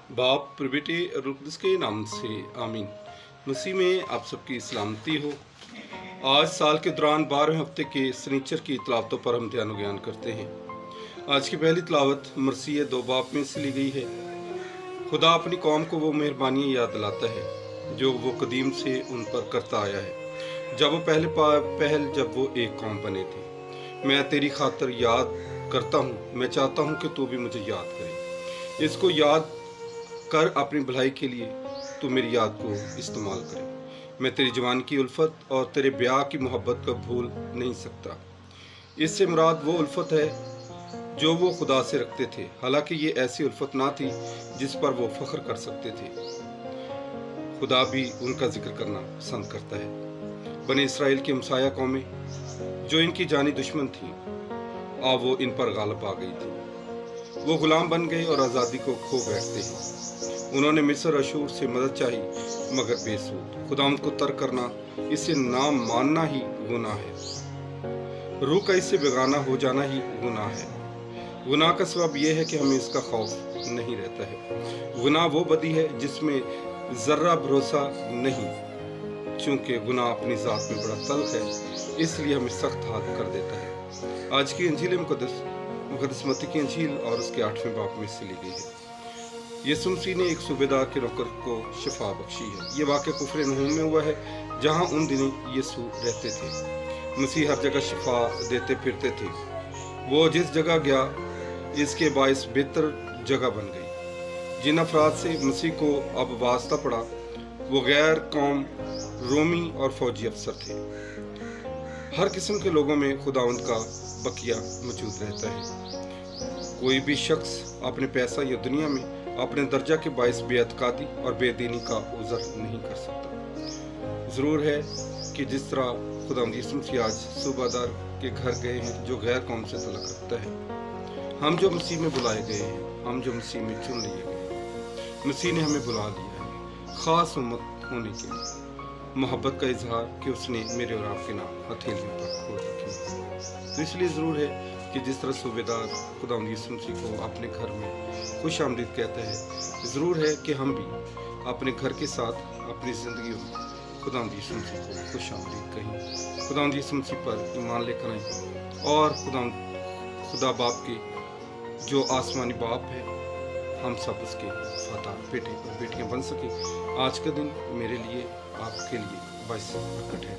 बाप प्रभेटे और रुकदस के नाम से आमीन। मसीह में आप सबकी सलामती हो। आज साल के दौरान 12वें हफ्ते के सनीचर की तलावतों पर हम ध्यान ज्ञान करते हैं। आज की पहली तलावत मरसी 2 बाप में से ली गई है। खुदा अपनी कौम को वो मेहरबानियाँ याद दिलाता है जो वो कदीम से उन पर करता आया है, जब वो पहल जब वो एक कौम बने थे। मैं तेरी खातर याद करता हूँ, मैं चाहता हूँ कि तू भी मुझे याद करे। इसको याद कर अपनी भलाई के लिए तू मेरी याद को इस्तेमाल करे। मैं तेरी जवानी की उल्फत और तेरे ब्याह की मोहब्बत को भूल नहीं सकता। इससे मुराद वो उल्फत है जो वो खुदा से रखते थे, हालांकि ये ऐसी उल्फत ना थी जिस पर वो फख्र कर सकते थे। खुदा भी उनका जिक्र करना पसंद करता है। बने इसराइल की हमसाया कौमें जो इनकी जानी दुश्मन थी, अब वो इन पर गालिब आ गई थी। वो गुलाम बन गए और आज़ादी को खो बैठते हैं। उन्होंने मिस्र अशूर से मदद चाही मगर बेसूद। खुदावंद को तर्क करना, इसे ना मानना ही गुनाह है। रूह का इससे बेगाना हो जाना ही गुनाह है। गुनाह का सबब यह है कि हमें इसका खौफ नहीं रहता है। गुनाह वो बदी है जिसमें जर्रा भरोसा नहीं। चूंकि गुनाह अपनी जात में बड़ा तल्ख है, इसलिए हमें सख्त हाथ कर देता है। आज की इंजील मुक़द्दस मत्ती की इंजील और उसके 8वें बाब में से ली गई है। यीशु मसीह ने एक सूबेदार के नौकर को शिफा बख्शी है। ये वाक़या कुफर नहूम में हुआ है, जहाँ उन दिनों यीशु रहते थे। मसीह हर जगह शिफा देते फिरते थे। वो जिस जगह गया, इसके बायस बेहतर जगह बन गई। जिन अफराद से मसीह को अब वास्ता पड़ा, वो गैर कौम, रोमी और फौजी अफसर थे। हर किस्म के लोगों में खुदावंद का बकिया मौजूद रहता है। कोई भी शख्स अपने पैसा या दुनिया में अपने दर्जा के बायस बेअतकादी और बेदीनी का उज़र नहीं कर सकता। ज़रूर है कि जिस तरह खुदावंद यीशु मसीह आज सूबादार के घर गए हैं जो गैर कौम से तल्लुक़ रखता है, हम जो मसीह में बुलाए गए हैं, हम जो मसीह में चुन लिए गए, मसीह ने हमें बुला लिया है ख़ास उम्मत होने के लिए। मोहब्बत का इजहार कि उसने मेरे और आपके नाम हथेलियों पर खोद रखे। तो इसलिए ज़रूर है कि जिस तरह सूबेदार खुदावंद यीशु मसीह को अपने घर में खुश आमदीद कहता है, ज़रूर है कि हम भी अपने घर के साथ अपनी ज़िंदगी में खुदावंद यीशु मसीह को खुश आमदीद कहें। खुदावंद यीशु मसीह पर ईमान लेकर आएँ और खुदा बाप के जो आसमानी बाप है, हम सब उसके वफादार बेटे और बेटियां बन सके। आज का दिन मेरे लिए, आपके लिए बाइस बरकत है।